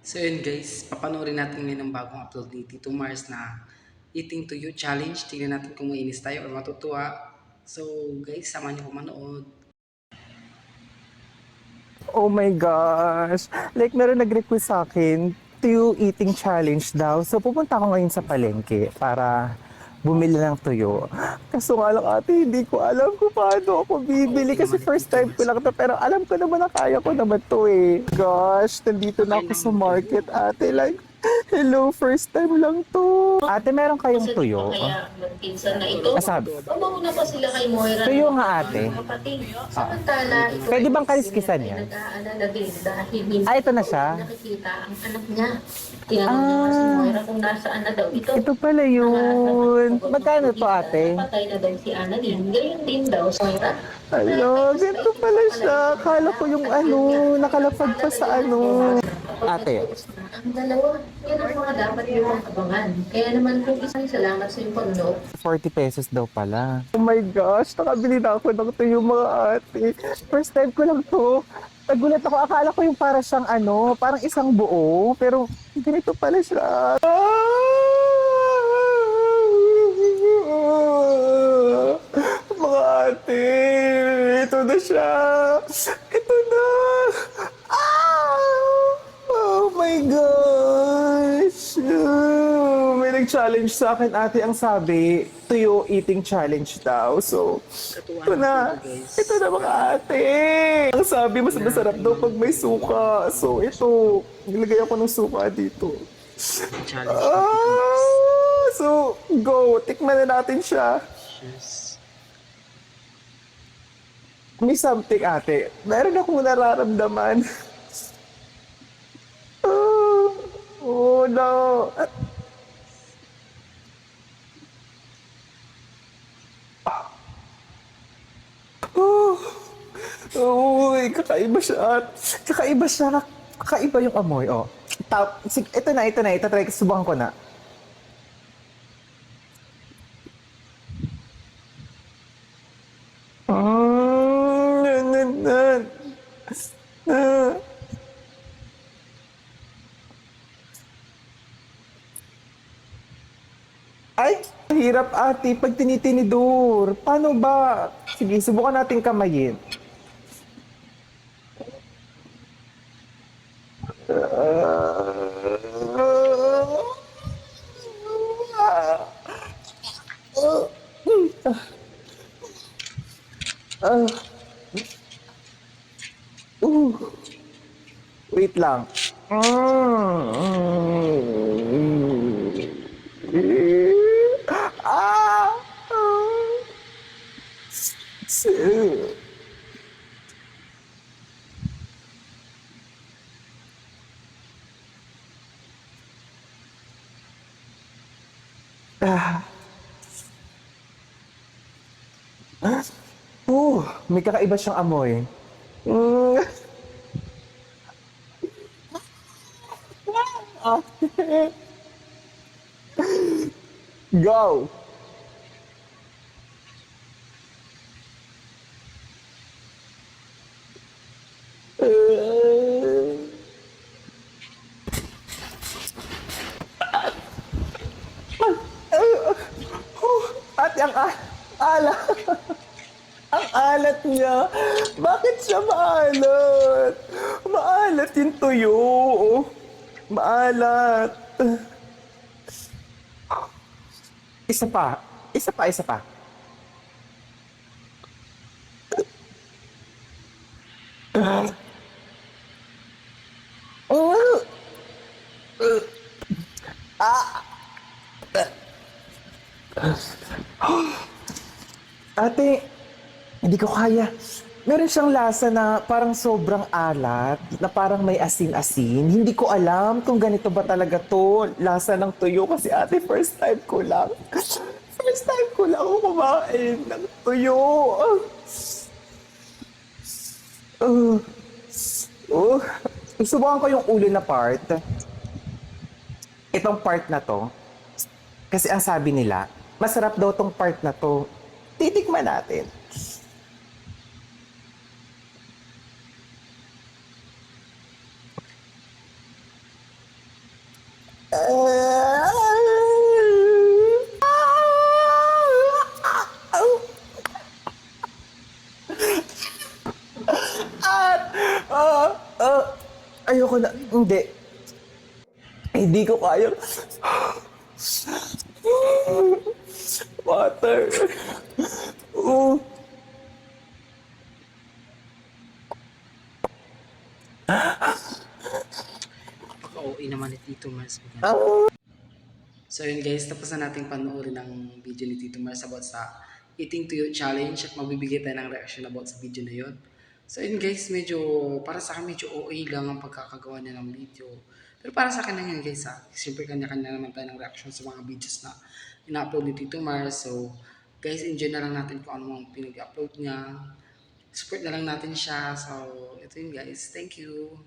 So yun guys, papanoorin natin ngayon ang bagong upload ni Tito Mars na Eating to You Challenge. Tingnan natin kung mainis tayo o matutuwa. So guys, samahan niyo ko manood. Oh my gosh. Like, meron nag-request sa akin tuyo eating challenge daw. So, pupunta ako ngayon sa palengke para bumili ng tuyo. Kaso nga lang ate, hindi ko alam kung paano ako bibili Pauwi kasi naman ni first Tito time ko Mars. lang to. Pero alam ko naman na kaya ko naman to eh. Gosh, nandito na Kain ako lang sa ng tuyo. market ate. Like, hello, first time lang to. Ate, meron kayong Kasi di ba tuyo? kaya magpinsan na ito, Asab, mauna pa sila kay Moira tuyo na nga magkakaroon ate. ng kapatid. Samantala, ito Pwede ay bang kaliskisan ay yan? nag-aalala din dahil hindi Ah, ito na siya? nakikita ang anak niya. Tinanong niya nga si Moira kung nasaan na daw ito. Ito pala yun. Magkano to ate? Napatay na daw si Annalyn. Gayon din daw si Moira. Alo, ganito pala siya. Akala ko yung nakalapag pa sa Ate, Ang dalawa, yan ang mga dapat yung abangan. Kaya naman kung isang salamat sa iyong panonood, 40 pesos daw pala. Oh my gosh, nakabili na ako ng tuyo mga ate. First time ko lang to. Nagulat ako, akala ko yung para siyang parang isang buo. Pero ganito pala siya. Mga ate, ito na siya. Ito na. Oh my gosh! May nag-challenge sa akin ate ang sabi, tuyo eating challenge daw. So, Katuwa ito ng na. tuyo guys. Ito na mga ate. Ang sabi, mas masarap daw pag may suka. So, ito. Nilagay ako ng suka dito. Ang challenge ni Tito Mars. So, go. Tikman na natin siya. Yes. May something ate. Meron akong nararamdaman. Oh no. Oh, uy, kakaiba siya. Kakaiba siya. Kakaiba yung amoy, oh. Sige, ito na, ito na. Itatry, subukan ko na. Nan, nan, nan. Ah. Ay, hirap ate pag tinitinidor. Paano ba? Sige, subukan natin kamayin. Wait lang. Ah! Ah! May kakaiba siyang amoy. Mm. Go! At ang ala, ang alat niya. Bakit siya maalat? Maalat yung tuyo. Maalat. Isa pa. Isa pa, isa pa. Oh, ate, hindi ko kaya. Meron siyang lasa na parang sobrang alat, na parang may asin-asin. Hindi ko alam kung ganito ba talaga to, lasa ng tuyo. Kasi ate, first time ko lang. First time ko lang ako kumain ng tuyo. Uh, uh, Subukan ko yung ulo na part. Itong part na to. Kasi ang sabi nila, masarap daw tong part na to. Titikman natin. Ayoko na. Hindi. Hindi ko kaya. Water. Oh. Napaka-OA naman ni Tito Mars. Ah. So yun guys, tapos na natin panoorin ang video ni Tito Mars about sa Eating to You Challenge at magbibigay tayo ng reaction about sa video na yun. So yun guys, medyo, para sa akin medyo OA lang ang pagkakagawa niya ng video. Pero para sa akin lang yun guys ha. Siyempre kanya-kanya naman tayo ng reaction sa mga videos na ina-upload ni Tito Mars. So guys, enjoy na lang natin kung ano mga pinag-upload niya. Support na lang natin siya. So ito yun guys, thank you.